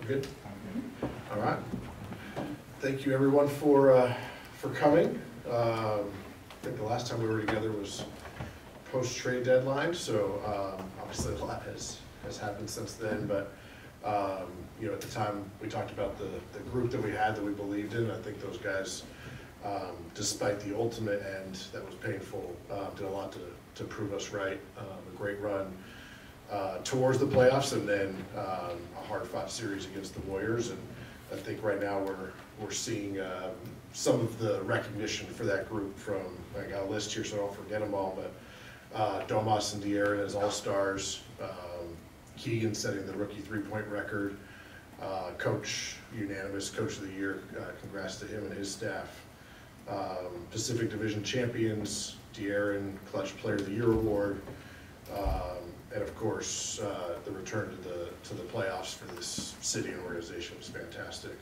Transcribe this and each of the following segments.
Good. All right. Thank you, everyone, for coming. I think the last time we were together was post-trade deadline, so obviously a lot has happened since then. But you know, at the time we talked about the group that we had that we believed in. I think those guys, despite the ultimate end that was painful, did a lot to prove us right. A great run towards the playoffs, and then a hard-fought series against the Warriors. And I think right now we're seeing some of the recognition for that group from, I got a list here so I don't forget them all, but Domas and De'Aaron as all-stars, Keegan setting the rookie three-point record, Coach, unanimous Coach of the Year, congrats to him and his staff. Pacific Division champions, De'Aaron, Clutch Player of the Year award, and of course the return to the playoffs for this city and organization was fantastic.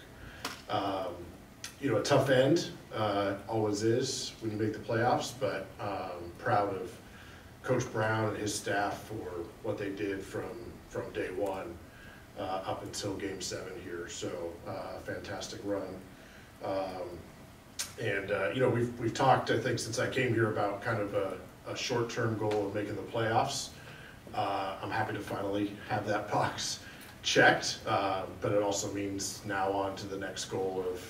You know, a tough end, always is when you make the playoffs, but proud of Coach Brown and his staff for what they did from day one up until Game 7 here. So fantastic run. You know, we've talked, I think, since I came here about kind of a short-term goal of making the playoffs. I'm happy to finally have that box checked, but it also means now on to the next goal of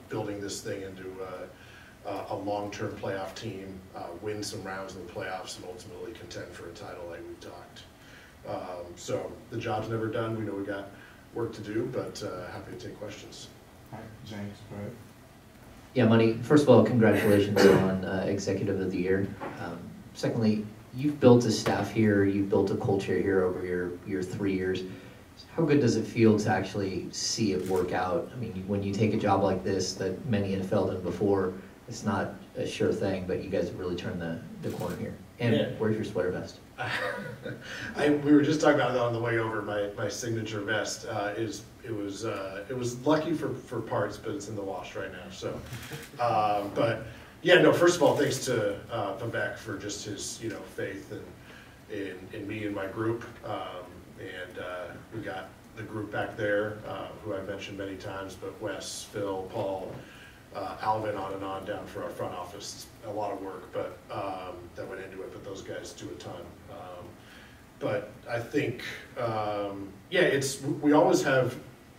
building this thing into a long-term playoff team, win some rounds in the playoffs, and ultimately contend for a title like we've talked. So the job's never done. We know we got work to do, but happy to take questions. All right, James, go ahead. Yeah, Money, first of all, congratulations on Executive of the Year. Secondly, you've built a staff here, you've built a culture here over your 3 years. How good does it feel to actually see it work out? I mean, when you take a job like this that many had felt in before, it's not a sure thing, but you guys have really turned the corner here. And yeah. Where's your sweater vest? We were just talking about it on the way over. My signature vest it was lucky for parts, but it's in the wash right now. So, but yeah, no. First of all, thanks to Vivek for just his faith in me and my group, and we got the group back there who I've mentioned many times, but Wes, Phil, Paul, Alvin, on and on down for our front office. It's a lot of work, but that went into it. But those guys do a ton. But I think, yeah, we always have,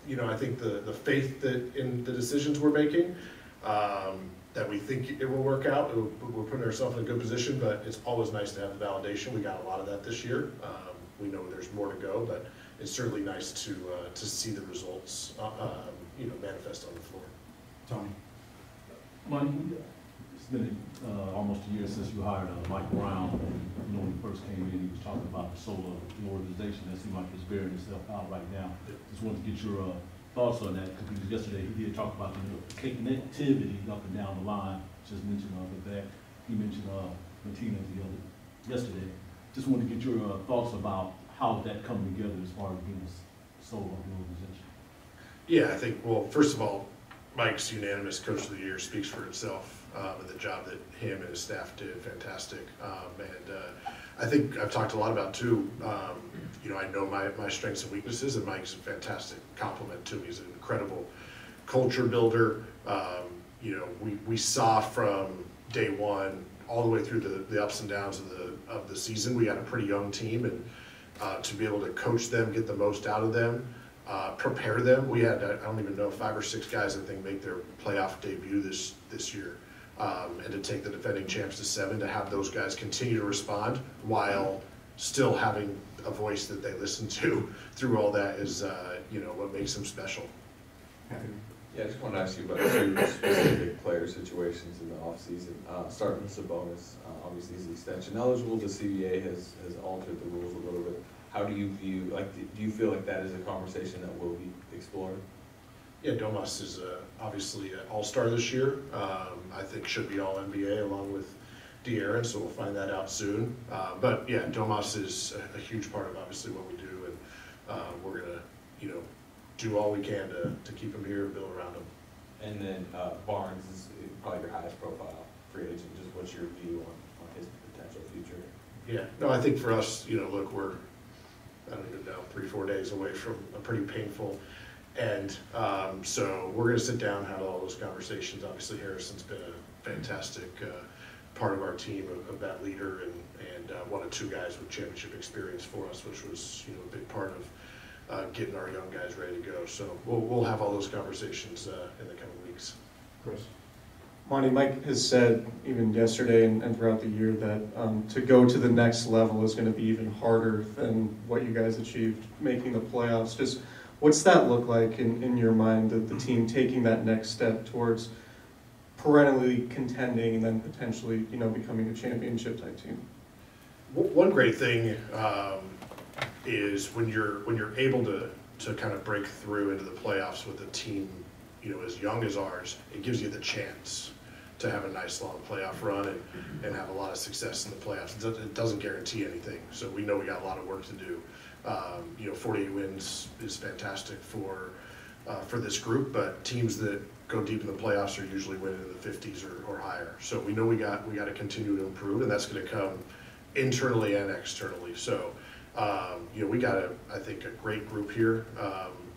I think the faith that in the decisions we're making, that we think it will work out. We're putting ourselves in a good position, but it's always nice to have the validation. We got a lot of that this year. We know there's more to go, but it's certainly nice to see the results, manifest on the floor. Tony. Money, it's been almost a year since you hired Mike Brown. When he first came in, he was talking about the soul of the organization. That seems like it's bearing itself out right now. Just wanted to get your thoughts on that, because yesterday he did talk about the connectivity up and down the line. Just mentioned that. He mentioned Martinez yesterday. Just wanted to get your thoughts about how that coming together as far as being the soul of the organization. Yeah, I think, well, first of all, Mike's unanimous Coach of the Year speaks for itself, and the job that him and his staff did, fantastic. And I think I've talked a lot about too, I know my strengths and weaknesses, and Mike's a fantastic compliment to me. He's an incredible culture builder. We saw from day one all the way through the ups and downs of the season. We had a pretty young team, and to be able to coach them, get the most out of them, prepare them. We had, I don't even know, 5 or 6 guys I think make their playoff debut this year, and to take the defending champs to 7, to have those guys continue to respond while still having a voice that they listen to through all that is what makes them special. Yeah, I just want to ask you about 2 specific player situations in the offseason. Starting with Sabonis, obviously he's extension eligible. The CBA has altered the rules a little bit. How do you view, do you feel like that is a conversation that will be explored? Yeah, Domas is obviously an all-star this year. I think should be all-NBA along with De'Aaron, so we'll find that out soon. But yeah, Domas is a huge part of obviously what we do, and we're going to, do all we can to keep him here and build around him. And then Barnes is probably your highest profile free agent. Just what's your view on his potential future? Yeah, no, I think for us, look, we're, I don't even know, 3-4 days away from a pretty painful And so we're going to sit down, have all those conversations. Obviously, Harrison's been a fantastic part of our team, of that leader, and one of two guys with championship experience for us, which was a big part of getting our young guys ready to go. So we'll have all those conversations in the coming weeks. Chris? Monty, Mike has said even yesterday and throughout the year that to go to the next level is going to be even harder than what you guys achieved making the playoffs. Just what's that look like in your mind, the team taking that next step towards perennially contending and then potentially becoming a championship type team? One great thing is when you're able to kind of break through into the playoffs with a team as young as ours, it gives you the chance to have a nice long playoff run and have a lot of success in the playoffs. It doesn't guarantee anything, so we know we got a lot of work to do. 48 wins is fantastic for this group, but teams that go deep in the playoffs are usually winning in the 50s or higher. So we know we got to continue to improve, and that's going to come internally and externally. So we got I think a great group here.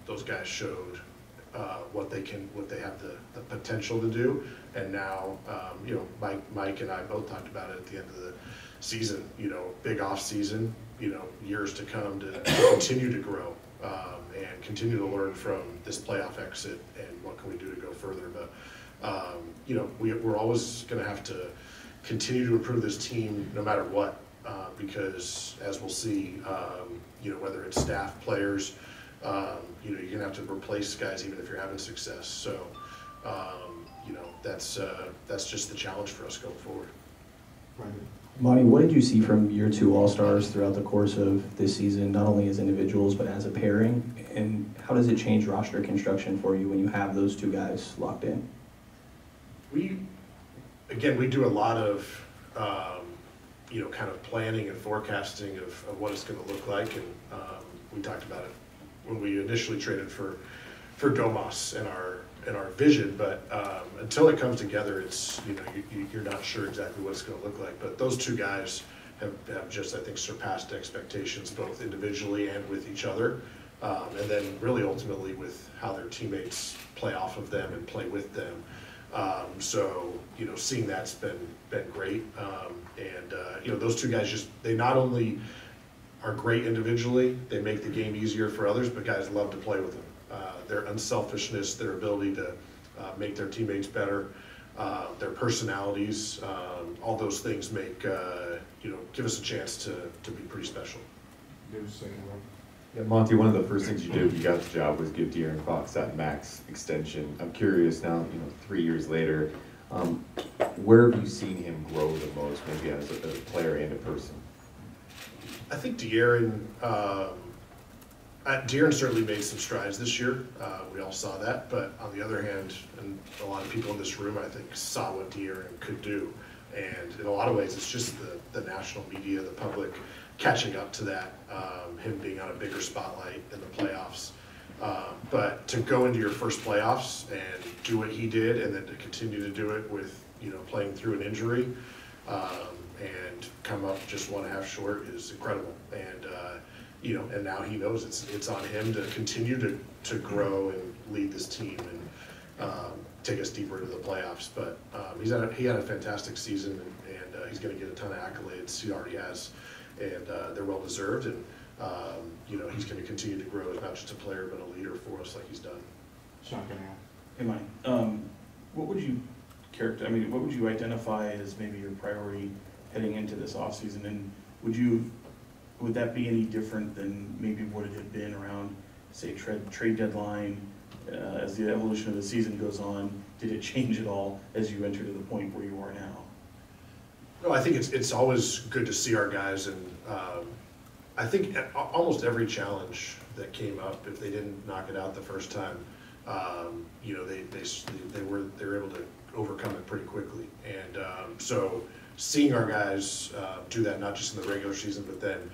Those guys showed what they have the potential to do, and now Mike and I both talked about it at the end of the season. Big off season, years to come to continue to grow and continue to learn from this playoff exit and what can we do to go further. But we're always going to have to continue to improve this team no matter what, because as we'll see, whether it's staff, players. You're going to have to replace guys even if you're having success. So, that's just the challenge for us going forward. Brandon? Monty, what did you see from your two All-Stars throughout the course of this season, not only as individuals but as a pairing? And how does it change roster construction for you when you have those two guys locked in? We do a lot of kind of planning and forecasting of what it's going to look like, and we talked about it when we initially traded for Domas and our vision, but until it comes together, it's you're not sure exactly what it's going to look like. But those two guys have just, I think, surpassed expectations both individually and with each other, and then really ultimately with how their teammates play off of them and play with them. So seeing that's been great, and those two guys they not only are great individually, they make the game easier for others, but guys love to play with them. Their unselfishness, their ability to make their teammates better, their personalities, all those things make give us a chance to be pretty special. Yeah, Monty, one of the first things you did when you got the job was give De'Aaron Fox that max extension. I'm curious now, 3 years later, where have you seen him grow the most, maybe as a player and a person? I think De'Aaron certainly made some strides this year. We all saw that, but on the other hand, and a lot of people in this room, I think, saw what De'Aaron could do. And in a lot of ways, it's just the national media, the public catching up to that, him being on a bigger spotlight in the playoffs. But to go into your first playoffs and do what he did, and then to continue to do it with, playing through an injury, and come up just 1.5 short is incredible. And, and now he knows it's on him to continue to grow and lead this team and take us deeper into the playoffs. But he had a fantastic season, and he's going to get a ton of accolades. He already has, and they're well deserved. And he's going to continue to grow as not just a player but a leader for us, like he's done. Sean Cunningham. Hey, Mike, what would you what would you identify as maybe your priority heading into this offseason, and would that be any different than maybe what it had been around, say, trade deadline? As the evolution of the season goes on, did it change at all as you enter to the point where you are now? No, I think it's always good to see our guys, and I think almost every challenge that came up, if they didn't knock it out the first time, they were able to overcome it pretty quickly. And so seeing our guys do that, not just in the regular season, but then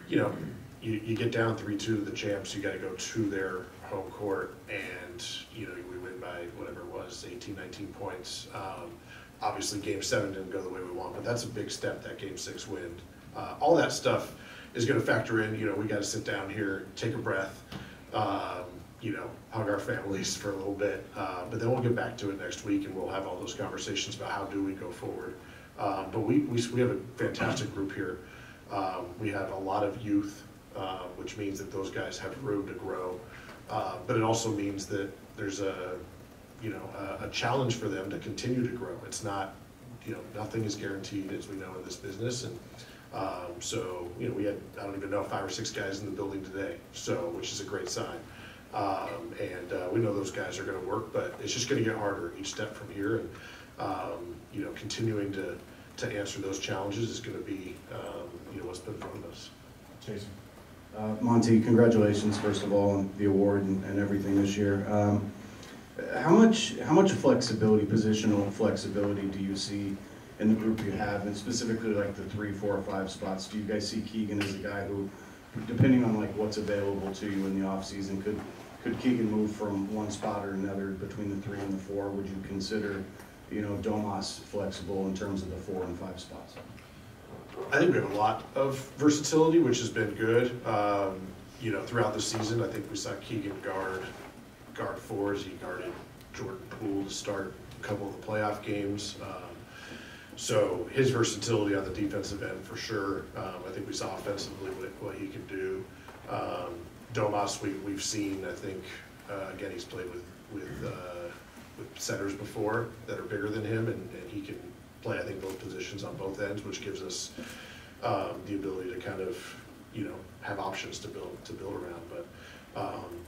you get down 3-2 to the champs, you got to go to their home court, and we win by whatever it was, 18, 19 points. Obviously Game 7 didn't go the way we want, but that's a big step, that Game 6 win. All that stuff is going to factor in. We got to sit down here, take a breath, hug our families for a little bit. But then we'll get back to it next week, and we'll have all those conversations about how do we go forward. But we have a fantastic group here. We have a lot of youth, which means that those guys have room to grow. But it also means that there's a challenge for them to continue to grow. It's not, nothing is guaranteed, as we know in this business. And so, we had, I don't even know, 5 or 6 guys in the building today, which is a great sign. And we know those guys are going to work, but it's just going to get harder each step from here. And, continuing to answer those challenges is going to be, what's been in front of us. Jason. Monty, congratulations, first of all, on the award and everything this year. How much flexibility, positional flexibility, do you see in the group you have, and specifically like the 3, 4, or 5 spots? Do you guys see Keegan as a guy who, depending on like what's available to you in the off season, could Keegan move from one spot or another between the 3 and the 4? Would you consider, Domas flexible in terms of the 4 and 5 spots? I think we have a lot of versatility, which has been good. Throughout the season, I think we saw Keegan guard 4s. He guarded Jordan Poole to start a couple of the playoff games. So his versatility on the defensive end, for sure. I think we saw offensively what he could do. Domas, we've seen, I think, again, he's played with centers before that are bigger than him, and he can play, I think, both positions on both ends, which gives us the ability to kind of, have options to build around. But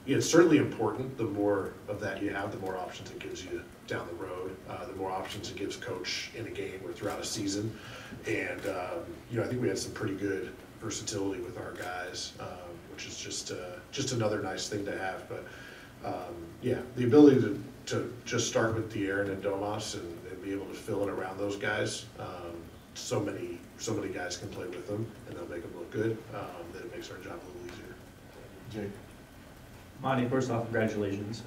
it's certainly important. The more of that you have, the more options it gives you down the road. The more options it gives coach in a game or throughout a season. And I think we had some pretty good versatility with our guys, which is just another nice thing to have. But the ability to just start with De'Aaron and Domas and be able to fill it around those guys. So many guys can play with them, and they'll make them look good. That it makes our job a little easier. Jake. Monty, first off, congratulations.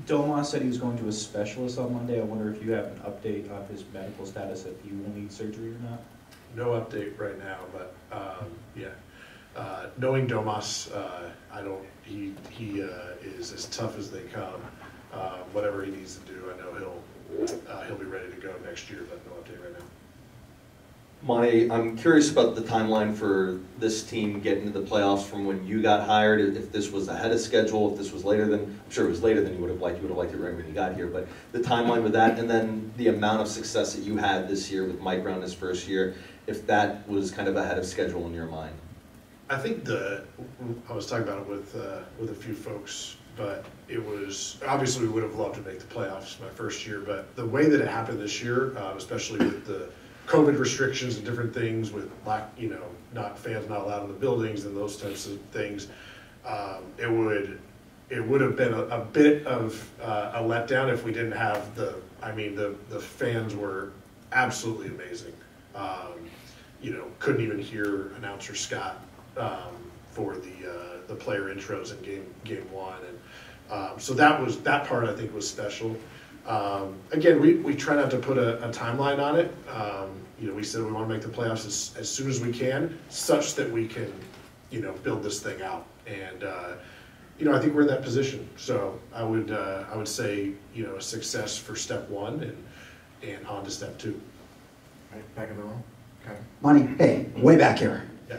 Domas said he was going to a specialist on Monday. I wonder if you have an update on his medical status, if he will need surgery or not? No update right now, but knowing Domas, he is as tough as they come. Whatever he needs to do, I know he'll be ready to go next year, but no update right now. Monty, I'm curious about the timeline for this team getting to the playoffs from when you got hired. If this was ahead of schedule, if this was later than, I'm sure it was later than you would have liked. You would have liked it right when you got here. But the timeline with that, and then the amount of success that you had this year with Mike Brown his first year, if that was kind of ahead of schedule in your mind. I think I was talking about it with a few folks, but it was, obviously we would have loved to make the playoffs my first year, but the way that it happened this year, especially with the COVID restrictions and different things, with fans not allowed in the buildings and those types of things, it would have been a bit of a letdown if we didn't have the fans were absolutely amazing. Couldn't even hear announcer Scott for the player intros in game 1, and so that part I think was special. Again, we try not to put a timeline on it. We said we want to make the playoffs as soon as we can, such that we can, build this thing out. And I think we're in that position. So I would say, a success for step 1 and on to step 2. Right, back in the room. Okay. Monty, hey, way back here. Yeah.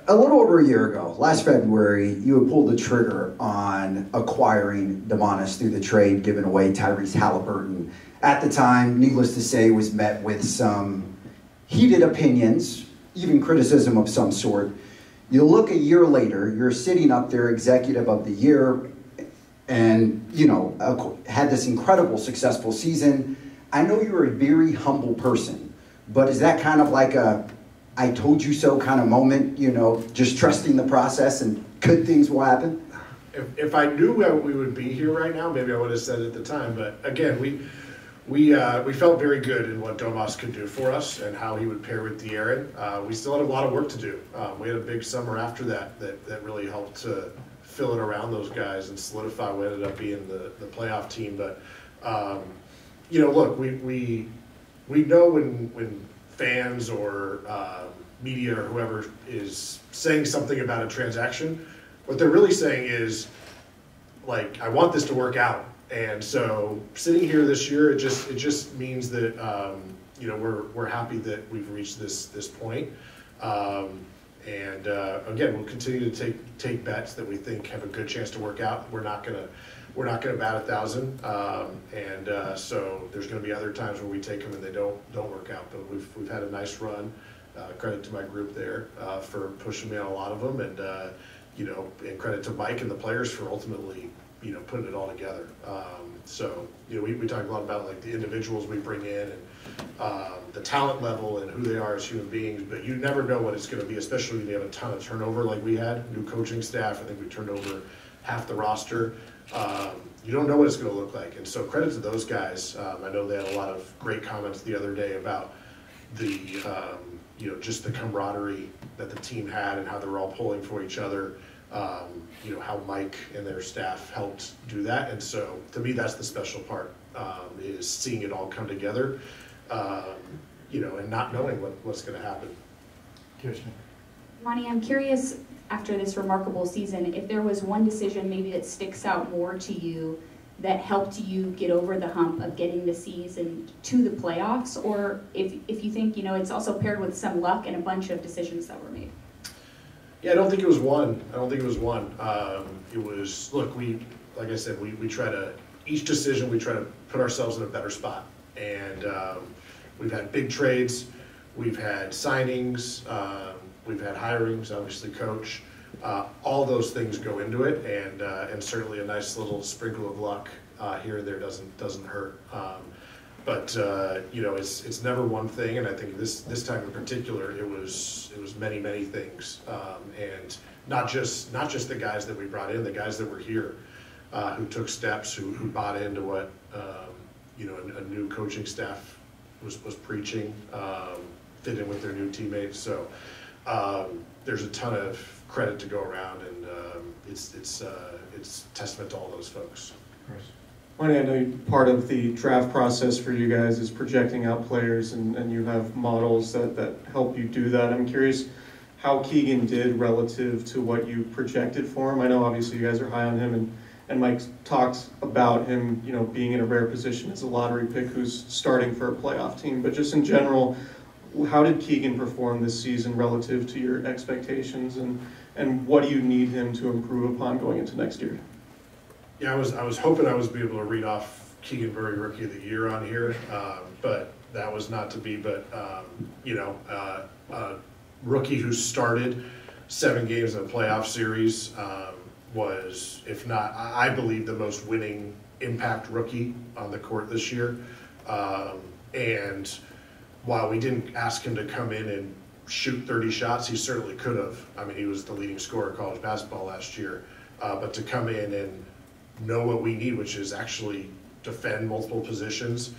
A little over a year ago, last February, you had pulled the trigger on acquiring Domantas through the trade, giving away Tyrese Halliburton. At the time, needless to say, was met with some heated opinions, even criticism of some sort. You look a year later, you're sitting up there, executive of the year, and, had this incredible, successful season. I know you're a very humble person, but is that kind of like a I told you so kind of moment, just trusting the process and good things will happen? If I knew we would be here right now, maybe I would have said it at the time. But again, we felt very good in what Domas could do for us and how he would pair with De'Aaron. We still had a lot of work to do. We had a big summer after that really helped to fill it around those guys and solidify what ended up being the playoff team. But look, we know when fans or media or whoever is saying something about a transaction, what they're really saying is, like, I want this to work out. And so sitting here this year, it just means that, you know, we're happy that we've reached this point. Again, we'll continue to take bets that we think have a good chance to work out. We're not gonna bat 1,000, so there's gonna be other times where we take them and they don't work out. But we've had a nice run. Credit to my group there for pushing me on a lot of them, and you know, and credit to Mike and the players for ultimately, you know, putting it all together. So, you know, we talk a lot about like the individuals we bring in and the talent level and who they are as human beings, but you never know what it's going to be, especially when you have a ton of turnover like we had, new coaching staff. I think we turned over half the roster. You don't know what it's going to look like. And so credit to those guys. I know they had a lot of great comments the other day about the, you know, just the camaraderie that the team had and how they were all pulling for each other. You know, how Mike and their staff helped do that. And so to me, that's the special part, is seeing it all come together, you know, and not knowing what's going to happen. Kirsten. Monty, I'm curious, after this remarkable season, if there was one decision maybe that sticks out more to you that helped you get over the hump of getting the season to the playoffs, or if you think, you know, it's also paired with some luck and a bunch of decisions that were made. Yeah, I don't think it was one. It was, look, like I said, we try to, each decision we try to put ourselves in a better spot. And we've had big trades, we've had signings, we've had hirings, obviously coach. All those things go into it, and certainly a nice little sprinkle of luck here and there doesn't hurt. But you know, it's never one thing, and I think this time in particular, it was many things, and not just the guys that we brought in, the guys that were here, who took steps, who bought into what you know, a new coaching staff was preaching, fit in with their new teammates. So there's a ton of credit to go around, and it's testament to all those folks. Chris. Monty, I know part of the draft process for you guys is projecting out players, and you have models that help you do that. I'm curious how Keegan did relative to what you projected for him. I know obviously you guys are high on him, and Mike talks about him, you know, being in a rare position as a lottery pick who's starting for a playoff team. But just in general, how did Keegan perform this season relative to your expectations, and what do you need him to improve upon going into next year? Yeah, I was hoping I was be able to read off Keegan Burry Rookie of the Year on here, but that was not to be. But you know, a rookie who started 7 games in a playoff series, was, if not, I believe, the most winning impact rookie on the court this year. And while we didn't ask him to come in and shoot 30 shots, he certainly could have. I mean, he was the leading scorer in college basketball last year. But to come in and know what we need, which is actually defend multiple positions,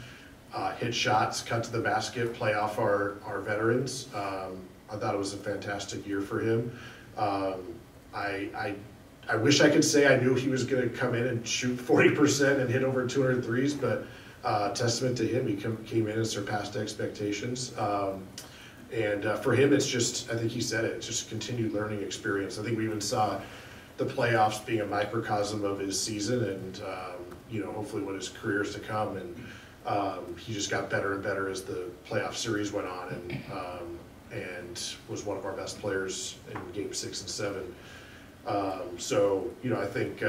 hit shots, cut to the basket, play off our veterans. I thought it was a fantastic year for him. I wish I could say I knew he was going to come in and shoot 40% and hit over 200 threes, but testament to him, he came in and surpassed expectations. For him, it's just, I think he said it, it's just a continued learning experience. I think we even saw the playoffs being a microcosm of his season, and you know, hopefully what his career is to come. And he just got better and better as the playoff series went on, and was one of our best players in Game 6 and 7. So you know, I think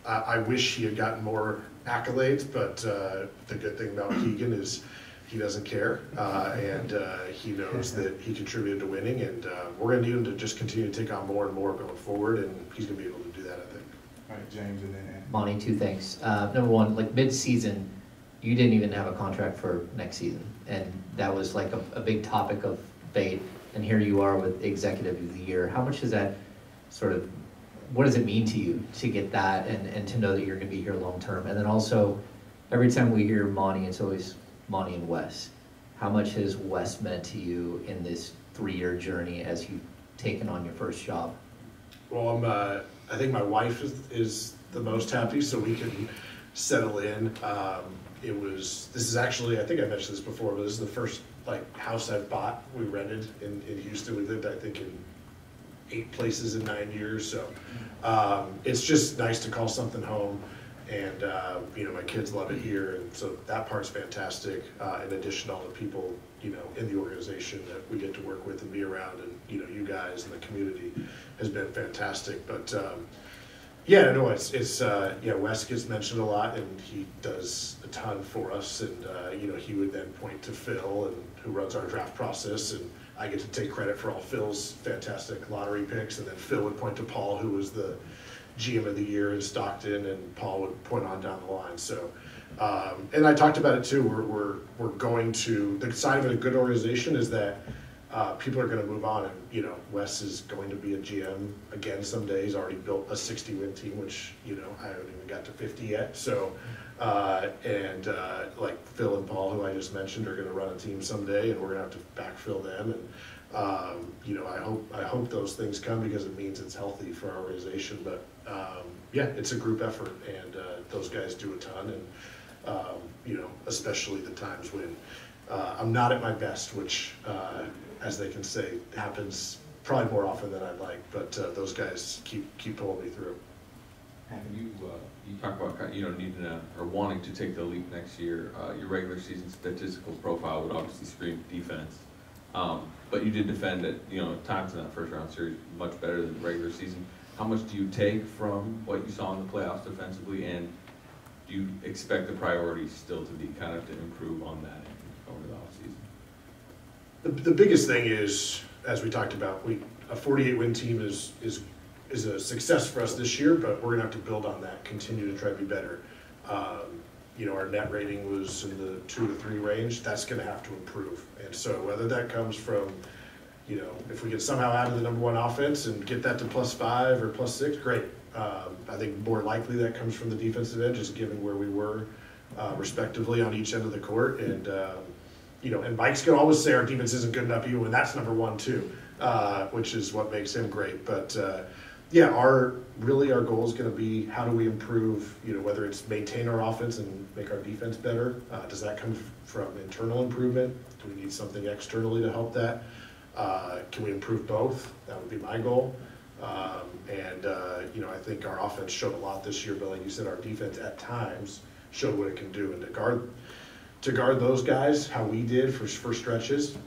I wish he had gotten more accolades, but the good thing about Keegan is he doesn't care, and he knows that he contributed to winning, and we're going to need him to just continue to take on more and more going forward, and he's going to be able to do that, I think. All right, James, and then Andy. Monty, 2 things. Number one, like mid-season, you didn't even have a contract for next season, and that was like a big topic of debate, and here you are with Executive of the Year. How much is that sort of, what does it mean to you to get that and to know that you're going to be here long term? And then also, every time we hear Monty, it's always Monty and Wes. How much has Wes meant to you in this 3-year journey as you've taken on your first job? Well, I think my wife is the most happy, so we can settle in. This is actually, I think I mentioned this before, but this is the first like house I've bought. We rented in Houston. We lived, I think, in 8 places in 9 years. So it's just nice to call something home. And, you know, my kids love it here, and so that part's fantastic. In addition to all the people, you know, in the organization that we get to work with and be around, and, you know, you guys and the community has been fantastic. But, yeah, no, yeah, Wes gets mentioned a lot, and he does a ton for us. And, you know, he would then point to Phil, and who runs our draft process, and I get to take credit for all Phil's fantastic lottery picks. And then Phil would point to Paul, who was the GM of the year in Stockton, and Paul would point on down the line. So, and I talked about it too. We're going to, the sign of a good organization is that people are going to move on, and you know, Wes is going to be a GM again someday. He's already built a 60-win team, which, you know, I haven't even got to 50 yet. So, like Phil and Paul, who I just mentioned, are going to run a team someday, and we're going to have to backfill them. And you know, I hope those things come, because it means it's healthy for our organization. But yeah, it's a group effort, and those guys do a ton. And you know, especially the times when I'm not at my best, which, as they can say, happens probably more often than I'd like. But those guys keep pulling me through. You talk about, you know, needing or wanting to take the leap next year. Your regular season statistical profile would obviously scream defense. But you did defend it, you know, times in that first round series much better than the regular season. How much do you take from what you saw in the playoffs defensively, and do you expect the priorities still to be kind of to improve on that going to the offseason? The biggest thing is, as we talked about, a 48-win team is a success for us this year, but we're gonna have to build on that, continue to try to be better. You know, our net rating was in the 2 to 3 range. That's going to have to improve. And so whether that comes from, you know, if we get somehow out of the #1 offense and get that to +5 or +6, great. I think more likely that comes from the defensive end, just given where we were respectively on each end of the court. And, you know, and Mike's going to always say our defense isn't good enough even when that's #1 too, which is what makes him great. But yeah, our goal is going to be, how do we improve, you know, whether it's maintain our offense and make our defense better. Does that come from internal improvement? Do we need something externally to help that? Can we improve both? That would be my goal. You know, I think our offense showed a lot this year, but like you said, our defense at times showed what it can do. And to guard those guys, how we did for stretches.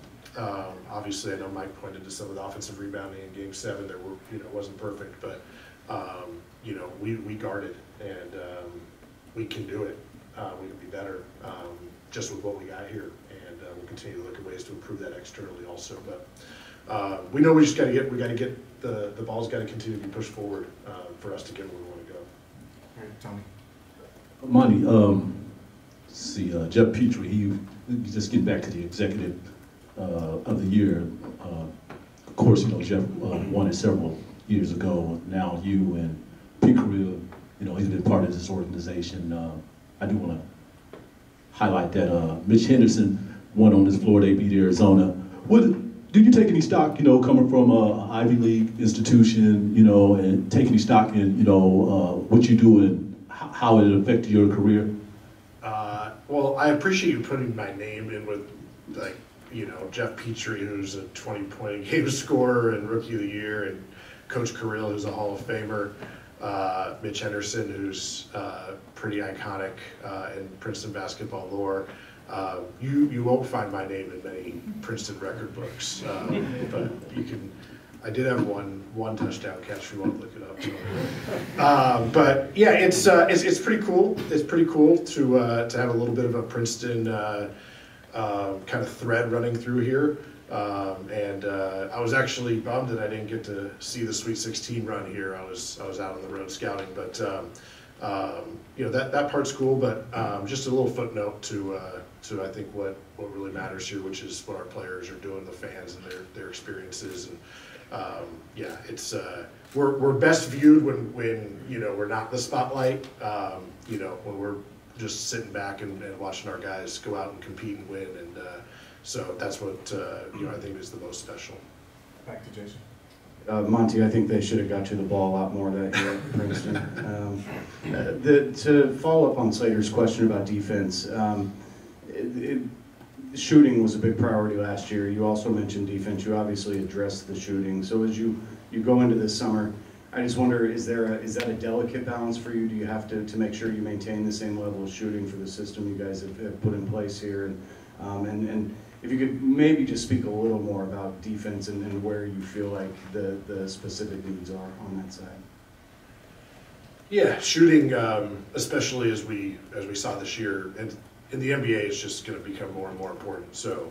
Obviously, I know Mike pointed to some of the offensive rebounding in Game 7. There were, you know, it wasn't perfect, but you know, we guarded, and we can do it. We can be better just with what we got here, and we'll continue to look at ways to improve that externally also. But we know we just got to get the ball's got to continue to be pushed forward for us to get where we want to go. All right, Tony. Monty, see, Geoff Petrie, he just get back to the executive of the year. Of course, you know, Geoff won it several years ago. Now you and Pete Carrillo, you know, he's been part of this organization. I do want to highlight that Mitch Henderson won on this floor. They beat Arizona. Did you take any stock, you know, coming from an Ivy League institution, you know, and take any stock in, you know, what you do and how it affected your career? Well, I appreciate you putting my name in with, like, you know, Geoff Petrie, who's a 20-point game scorer and Rookie of the Year, and Coach Carrillo, who's a Hall of Famer, Mitch Henderson, who's pretty iconic in Princeton basketball lore. You won't find my name in many Princeton record books, but you can. I did have one touchdown catch if you want to look it up. But yeah, it's pretty cool. It's pretty cool to have a little bit of a Princeton kind of thread running through here. I was actually bummed that I didn't get to see the Sweet 16 run here. I was out on the road scouting, but you know, that part's cool. But just a little footnote to I think what really matters here, which is what our players are doing, the fans and their experiences. And yeah, it's we're best viewed when you know, we're not in the spotlight. You know, when we're just sitting back and watching our guys go out and compete and win. And so that's what you know, I think is the most special. Back to Jason. Monty, I think they should have got you the ball a lot more that year at Princeton. To follow up on Slater's question about defense, shooting was a big priority last year. You also mentioned defense. You obviously addressed the shooting. So as you go into this summer, I just wonder, is that a delicate balance for you? Do you have to make sure you maintain the same level of shooting for the system you guys have put in place here? And if you could maybe just speak a little more about defense and where you feel like the specific needs are on that side. Yeah, shooting, especially as we saw this year, and in the NBA, it's just going to become more and more important. So,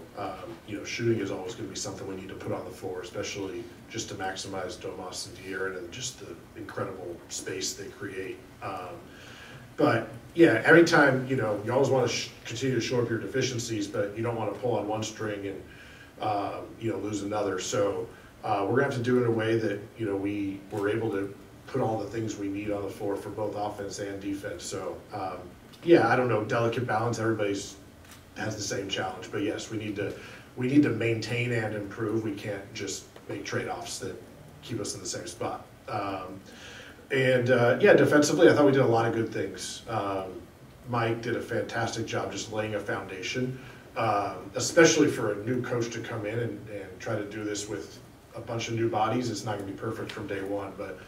shooting is always going to be something we need to put on the floor, especially just to maximize Domas and De'Aaron and just the incredible space they create. But yeah, every time, you always want to continue to shore up your deficiencies, but you don't want to pull on one string and, lose another. So we're going to have to do it in a way that, we're able to put all the things we need on the floor for both offense and defense. So, I don't know, delicate balance. Everybody's has the same challenge, but yes, we need to maintain and improve. We can't just make trade-offs that keep us in the same spot. Defensively, I thought we did a lot of good things. Mike did a fantastic job just laying a foundation, especially for a new coach to come in and try to do this with a bunch of new bodies. It's not going to be perfect from day one, but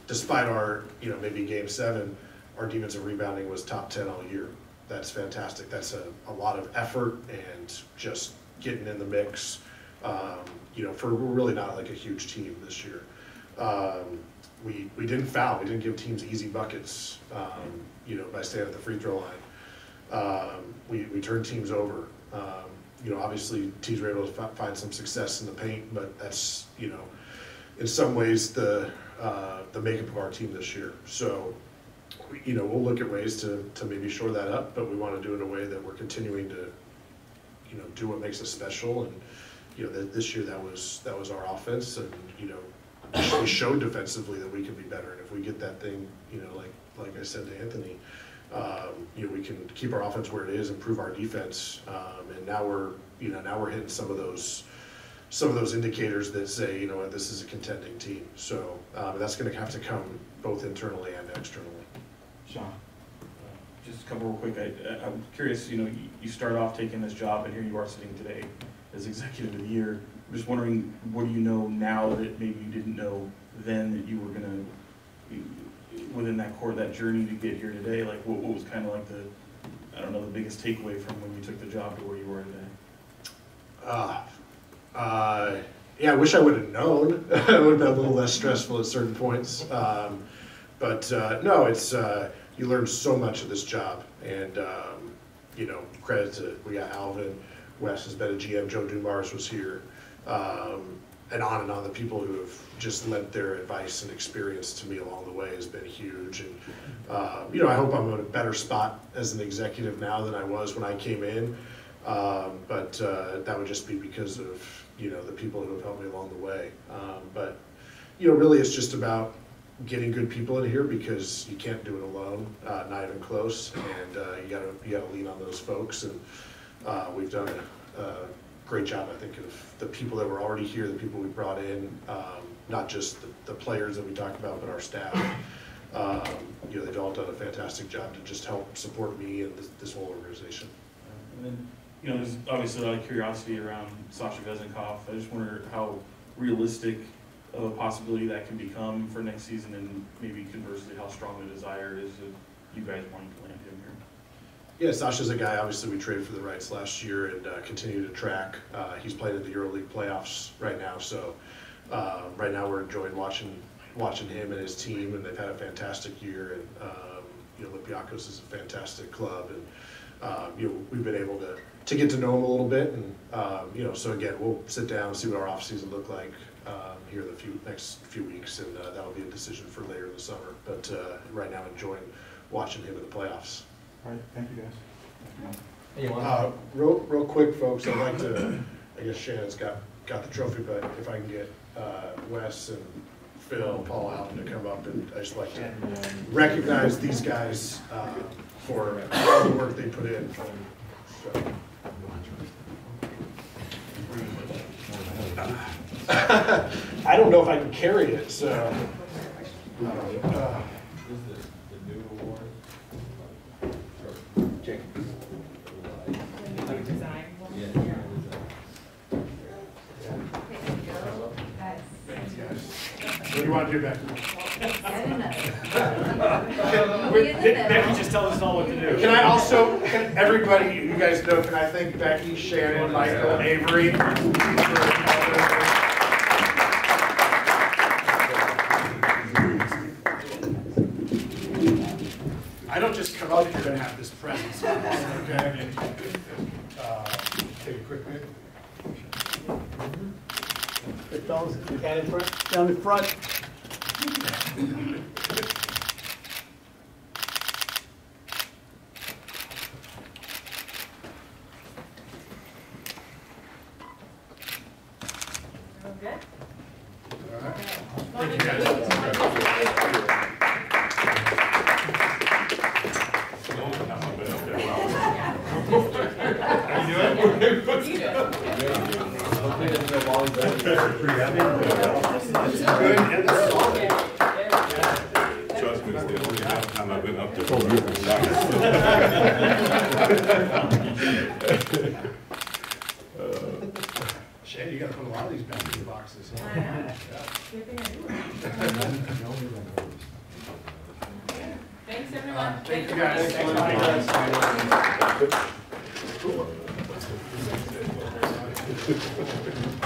despite our, maybe game 7, our defensive rebounding was top 10 all year. That's fantastic. That's a lot of effort and just getting in the mix. We're really not like a huge team this year. We didn't foul. We didn't give teams easy buckets, by staying at the free throw line. We turned teams over. Obviously teams were able to find some success in the paint, but that's, in some ways the makeup of our team this year. So, we'll look at ways to maybe shore that up, but we want to do it in a way that we're continuing to, do what makes us special. And, this year that was our offense, and, we showed defensively that we can be better. And if we get that thing, like I said to Anthony, we can keep our offense where it is, improve our defense. And now we're hitting some of those indicators that say, this is a contending team. So that's going to have to come both internally and externally. Sean, just a couple real quick. I'm curious, you start off taking this job, and here you are sitting today as Executive of the Year. I'm just wondering, what do you know now that maybe you didn't know then that you were going to, within that journey to get here today? Like, what was kind of like the biggest takeaway from when you took the job to where you were today? I wish I would have known. It would have been a little less stressful at certain points. No, it's you learn so much of this job, and credit to, we got Alvin, Wes has been a GM, Joe Dumars was here, and on. The people who have just lent their advice and experience to me along the way has been huge. And I hope I'm in a better spot as an executive now than I was when I came in. But that would just be because of the people who have helped me along the way. But really, it's just about getting good people in here, because you can't do it alone, not even close. And you gotta lean on those folks. And we've done a great job, I think, of the people that were already here, the people we brought in, not just the players that we talked about, but our staff. They've all done a fantastic job to just help support me and this whole organization. And then, there's obviously a lot of curiosity around Sasha Vezenkov. I just wonder how realistic of a possibility that can become for next season, and maybe conversely, how strong the desire is of you guys wanting to land him here. Yeah, Sasha's a guy, obviously we traded for the rights last year and continue to track. He's playing in the EuroLeague playoffs right now, so right now we're enjoying watching him and his team, and they've had a fantastic year. And Olympiacos is a fantastic club, and we've been able to get to know him a little bit, and so again, we'll sit down, see what our off season look like here in the next few weeks, and that'll be a decision for later in the summer. But right now, enjoying watching him in the playoffs. All right, thank you guys. Real quick, folks, I'd like to, I guess Shannon's got the trophy, but if I can get Wes and Phil and Paul Allen to come up, and I just like to recognize these guys for all the work they put in. I don't know if I can carry it, so. Jake. guys. What do you want to do, Becky? Becky just tells us all what to do. Can I also, can everybody, you guys know, can I thank Becky, Shannon, Michael, and Avery? I don't just come up here and have this presence, okay? Take a quick minute. Quick fellas, down in front. Down in front. Okay. All right. Thank you, guys. Trust me, it's the only time I've been up there. Shay, you gotta put a lot of these back in the boxes. I know. Good thing I do. Thanks, everyone. Thank you, guys. Thanks,